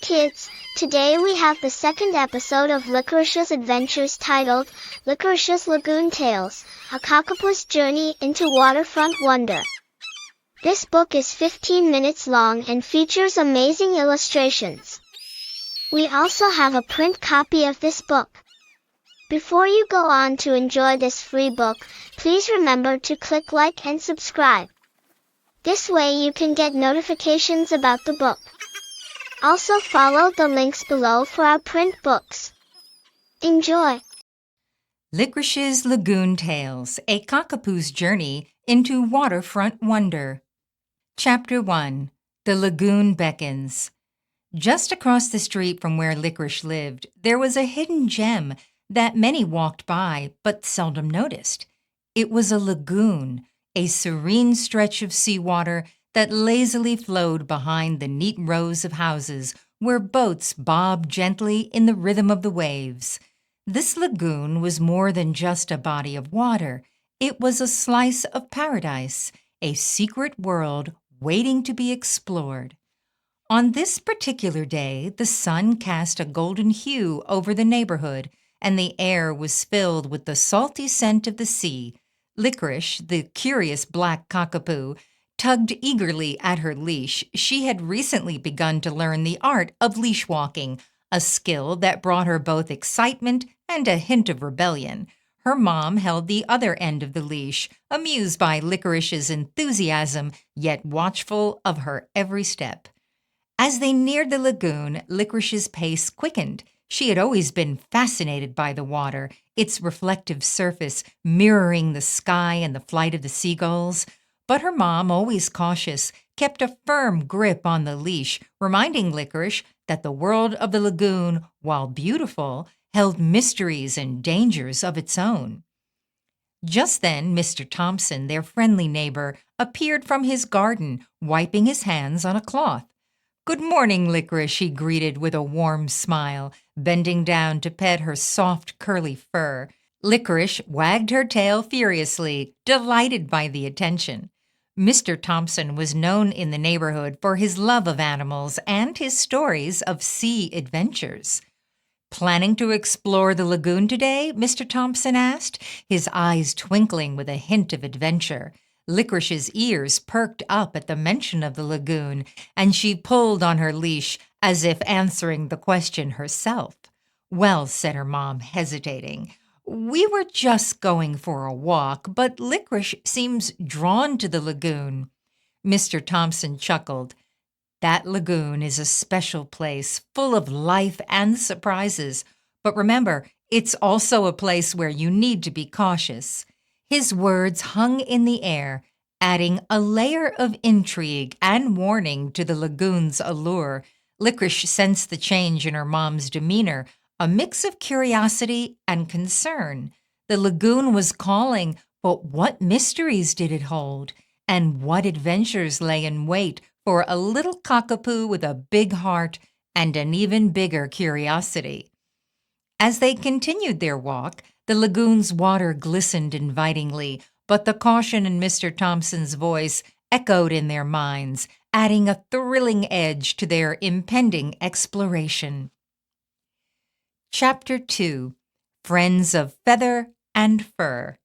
kids, today we have the second episode of Licorice's adventures titled Licorice's Lagoon Tales, a cockapoo's journey into waterfront wonder. This book is 15 minutes long and features amazing illustrations. We also have a print copy of this book. Before you go on to enjoy this free book, please remember to click like and subscribe. This way you can get notifications about the book. Also follow the links below for our print books. Enjoy! Licorice's Lagoon Tales, a cockapoo's journey into waterfront wonder. Chapter 1. The Lagoon Beckons. Just across the street from where Licorice lived, there was a hidden gem that many walked by but seldom noticed. It was a lagoon, a serene stretch of seawater that lazily flowed behind the neat rows of houses where boats bobbed gently in the rhythm of the waves. This lagoon was more than just a body of water. It was a slice of paradise, a secret world waiting to be explored. On this particular day, the sun cast a golden hue over the neighborhood, and the air was filled with the salty scent of the sea. Licorice, the curious black cockapoo, tugged eagerly at her leash. She had recently begun to learn the art of leash walking, a skill that brought her both excitement and a hint of rebellion. Her mom held the other end of the leash, amused by Licorice's enthusiasm, yet watchful of her every step. As they neared the lagoon, Licorice's pace quickened. She had always been fascinated by the water, its reflective surface mirroring the sky and the flight of the seagulls. But her mom, always cautious, kept a firm grip on the leash, reminding Licorice that the world of the lagoon, while beautiful, held mysteries and dangers of its own. Just then, Mr. Thompson, their friendly neighbor, appeared from his garden, wiping his hands on a cloth. "Good morning, Licorice," he greeted with a warm smile, bending down to pet her soft, curly fur. Licorice wagged her tail furiously, delighted by the attention. Mr. Thompson was known in the neighborhood for his love of animals and his stories of sea adventures. "Planning to explore the lagoon today?" Mr. Thompson asked, his eyes twinkling with a hint of adventure. Licorice's ears perked up at the mention of the lagoon, and she pulled on her leash as if answering the question herself. "Well," said her mom, hesitating, "we were just going for a walk, but Licorice seems drawn to the lagoon." Mr. Thompson chuckled. "That lagoon is a special place, full of life and surprises. But remember, it's also a place where you need to be cautious." His words hung in the air, adding a layer of intrigue and warning to the lagoon's allure. Licorice sensed the change in her mom's demeanor, a mix of curiosity and concern. The lagoon was calling, but what mysteries did it hold? And what adventures lay in wait for a little cockapoo with a big heart and an even bigger curiosity? As they continued their walk, the lagoon's water glistened invitingly, but the caution in Mr. Thompson's voice echoed in their minds, adding a thrilling edge to their impending exploration. Chapter 2. Friends of Feather and Fur.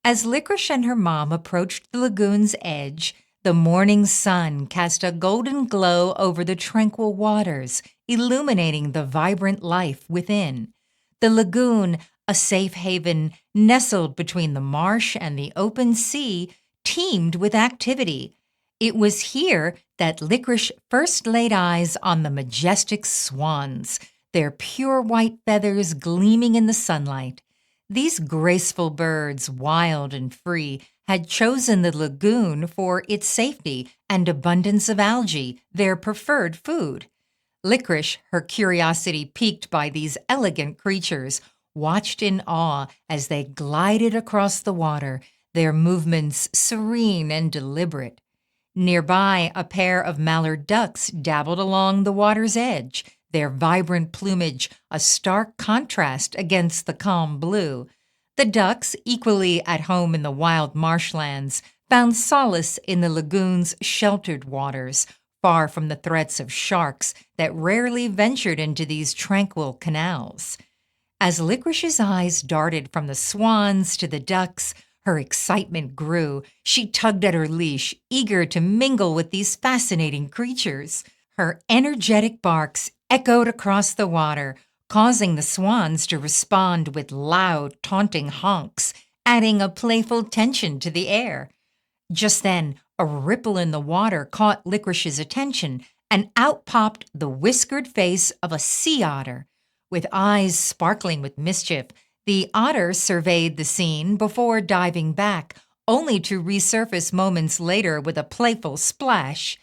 As Licorice and her mom approached the lagoon's edge, the morning sun cast a golden glow over the tranquil waters, illuminating the vibrant life within. The lagoon, a safe haven nestled between the marsh and the open sea, teemed with activity. It was here that Licorice first laid eyes on the majestic swans, their pure white feathers gleaming in the sunlight. These graceful birds, wild and free, had chosen the lagoon for its safety and abundance of algae, their preferred food. Licorice, her curiosity piqued by these elegant creatures, watched in awe as they glided across the water, their movements serene and deliberate. Nearby, a pair of mallard ducks dabbled along the water's edge, their vibrant plumage a stark contrast against the calm blue. The ducks, equally at home in the wild marshlands, found solace in the lagoon's sheltered waters, far from the threats of sharks that rarely ventured into these tranquil canals. As Licorice's eyes darted from the swans to the ducks, her excitement grew. She tugged at her leash, eager to mingle with these fascinating creatures. Her energetic barks echoed across the water, causing the swans to respond with loud, taunting honks, adding a playful tension to the air. Just then, a ripple in the water caught Licorice's attention, and out popped the whiskered face of a sea otter. With eyes sparkling with mischief, the otter surveyed the scene before diving back, only to resurface moments later with a playful splash.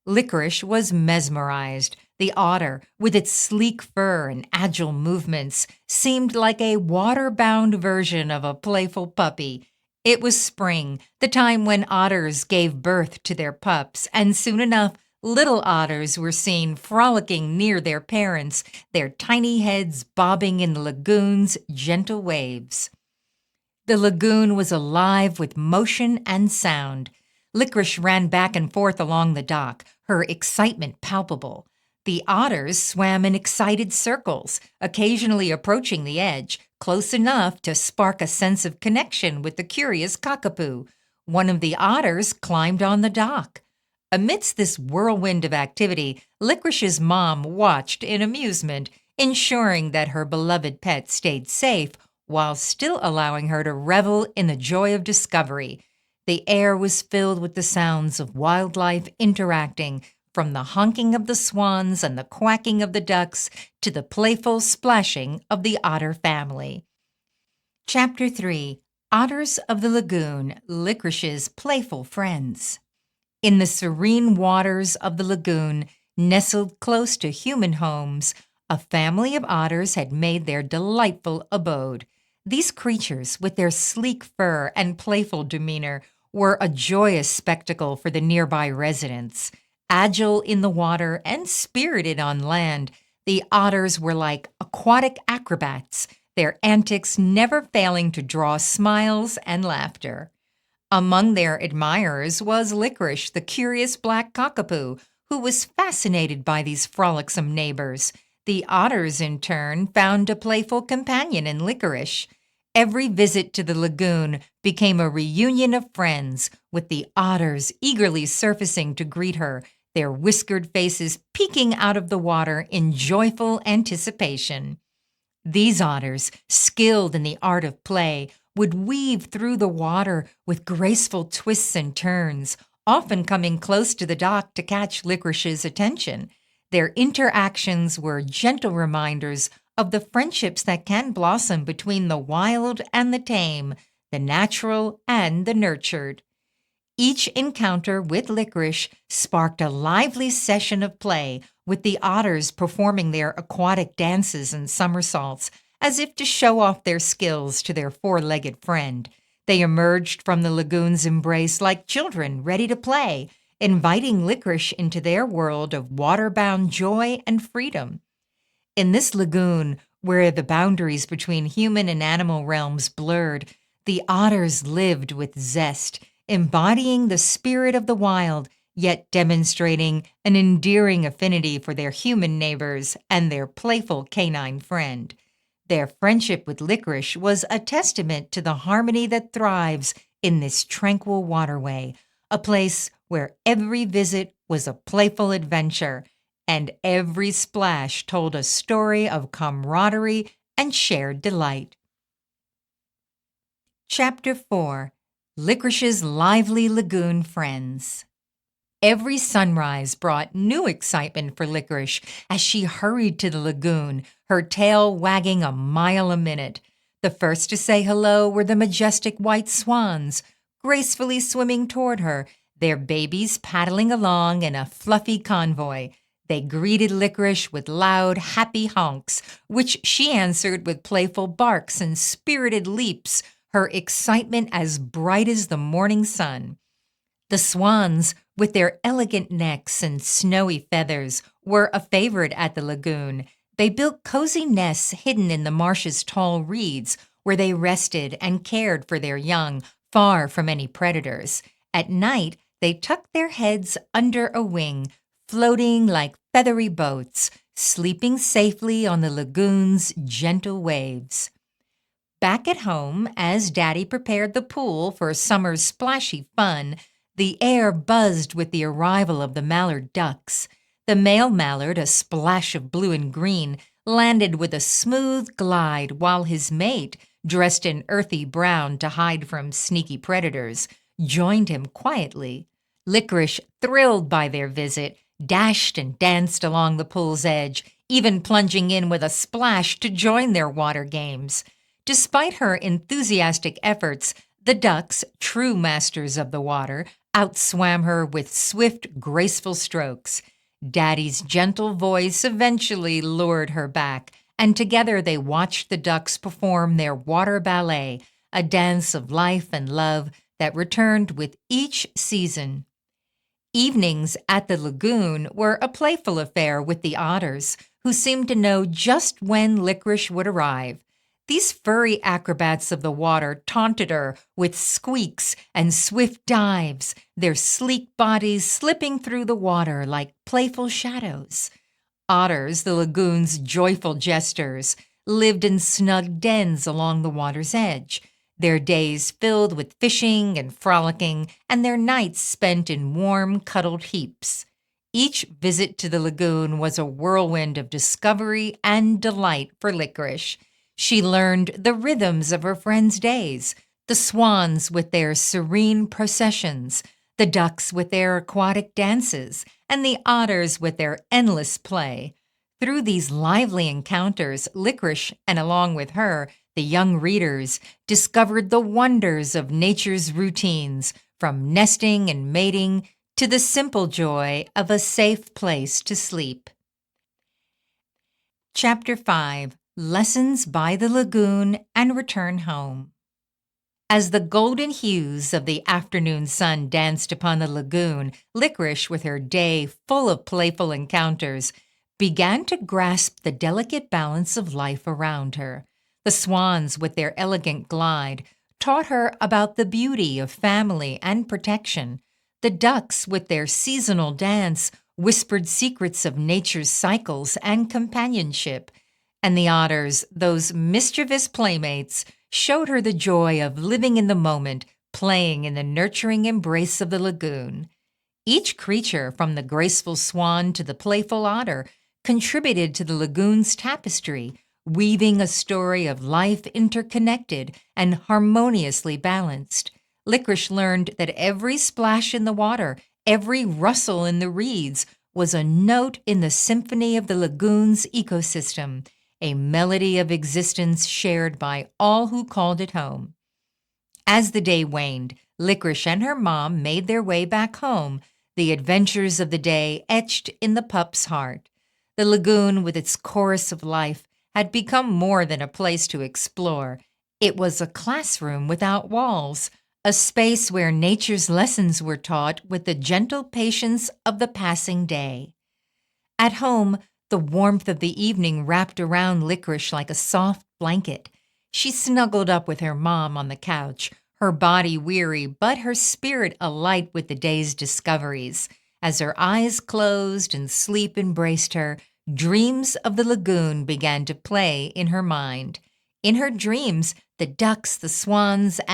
Licorice was mesmerized. The otter, with its sleek fur and agile movements, seemed like a water-bound version of a playful puppy. It was spring, the time when otters gave birth to their pups, and soon enough, little otters were seen frolicking near their parents, their tiny heads bobbing in the lagoon's gentle waves. The lagoon was alive with motion and sound. Licorice ran back and forth along the dock, her excitement palpable. The otters swam in excited circles, occasionally approaching the edge, close enough to spark a sense of connection with the curious cockapoo. One of the otters climbed on the dock. Amidst this whirlwind of activity, Licorice's mom watched in amusement, ensuring that her beloved pet stayed safe while still allowing her to revel in the joy of discovery. The air was filled with the sounds of wildlife interacting, from the honking of the swans and the quacking of the ducks to the playful splashing of the otter family. Chapter 3: Otters of the Lagoon, Licorice's Playful Friends. In the serene waters of the lagoon, nestled close to human homes, a family of otters had made their delightful abode. These creatures, with their sleek fur and playful demeanor, were a joyous spectacle for the nearby residents. Agile in the water and spirited on land, the otters were like aquatic acrobats, their antics never failing to draw smiles and laughter. Among their admirers was Licorice, the curious black cockapoo, who was fascinated by these frolicsome neighbors. The otters, in turn, found a playful companion in Licorice. Every visit to the lagoon became a reunion of friends, with the otters eagerly surfacing to greet her, their whiskered faces peeking out of the water in joyful anticipation. These otters, skilled in the art of play, would weave through the water with graceful twists and turns, often coming close to the dock to catch Licorice's attention. Their interactions were gentle reminders of the friendships that can blossom between the wild and the tame, the natural and the nurtured. Each encounter with Licorice sparked a lively session of play, with the otters performing their aquatic dances and somersaults, as if to show off their skills to their four-legged friend. They emerged from the lagoon's embrace like children ready to play, inviting Licorice into their world of water-bound joy and freedom. In this lagoon, where the boundaries between human and animal realms blurred, the otters lived with zest, embodying the spirit of the wild, yet demonstrating an endearing affinity for their human neighbors and their playful canine friend. Their friendship with Licorice was a testament to the harmony that thrives in this tranquil waterway, a place where every visit was a playful adventure, and every splash told a story of camaraderie and shared delight. Chapter 4: Licorice's Lively Lagoon Friends. Every sunrise brought new excitement for Licorice as she hurried to the lagoon, her tail wagging a mile a minute. The first to say hello were the majestic white swans, gracefully swimming toward her, their babies paddling along in a fluffy convoy. They greeted Licorice with loud, happy honks, which she answered with playful barks and spirited leaps, her excitement as bright as the morning sun. The swans, with their elegant necks and snowy feathers, were a favorite at the lagoon. They built cozy nests hidden in the marsh's tall reeds, where they rested and cared for their young, far from any predators. At night, they tucked their heads under a wing, floating like feathery boats, sleeping safely on the lagoon's gentle waves. Back at home, as Daddy prepared the pool for summer's splashy fun, the air buzzed with the arrival of the mallard ducks. The male mallard, a splash of blue and green, landed with a smooth glide, while his mate, dressed in earthy brown to hide from sneaky predators, joined him quietly. Licorice, thrilled by their visit, dashed and danced along the pool's edge, even plunging in with a splash to join their water games. Despite her enthusiastic efforts, the ducks, true masters of the water, outswam her with swift, graceful strokes. Daddy's gentle voice eventually lured her back, and together they watched the ducks perform their water ballet, a dance of life and love that returned with each season. Evenings at the lagoon were a playful affair with the otters, who seemed to know just when Licorice would arrive. These furry acrobats of the water taunted her with squeaks and swift dives, their sleek bodies slipping through the water like playful shadows. Otters, the lagoon's joyful jesters, lived in snug dens along the water's edge, their days filled with fishing and frolicking, and their nights spent in warm, cuddled heaps. Each visit to the lagoon was a whirlwind of discovery and delight for Licorice. She learned the rhythms of her friends' days, the swans with their serene processions, the ducks with their aquatic dances, and the otters with their endless play. Through these lively encounters, Licorice, and along with her, the young readers, discovered the wonders of nature's routines, from nesting and mating to the simple joy of a safe place to sleep. Chapter 5. Lessons by the Lagoon and Return Home. As the golden hues of the afternoon sun danced upon the lagoon, Licorice, with her day full of playful encounters, began to grasp the delicate balance of life around her. The swans, with their elegant glide, taught her about the beauty of family and protection. The ducks, with their seasonal dance, whispered secrets of nature's cycles and companionship. And the otters, those mischievous playmates, showed her the joy of living in the moment, playing in the nurturing embrace of the lagoon. Each creature, from the graceful swan to the playful otter, contributed to the lagoon's tapestry, weaving a story of life interconnected and harmoniously balanced. Licorice learned that every splash in the water, every rustle in the reeds, was a note in the symphony of the lagoon's ecosystem, a melody of existence shared by all who called it home. As the day waned, Licorice and her mom made their way back home, the adventures of the day etched in the pup's heart. The lagoon, with its chorus of life, had become more than a place to explore. It was a classroom without walls, a space where nature's lessons were taught with the gentle patience of the passing day. At home, the warmth of the evening wrapped around Licorice like a soft blanket. She snuggled up with her mom on the couch, her body weary but her spirit alight with the day's discoveries. As her eyes closed and sleep embraced her, dreams of the lagoon began to play in her mind. In her dreams, the ducks, the swans, and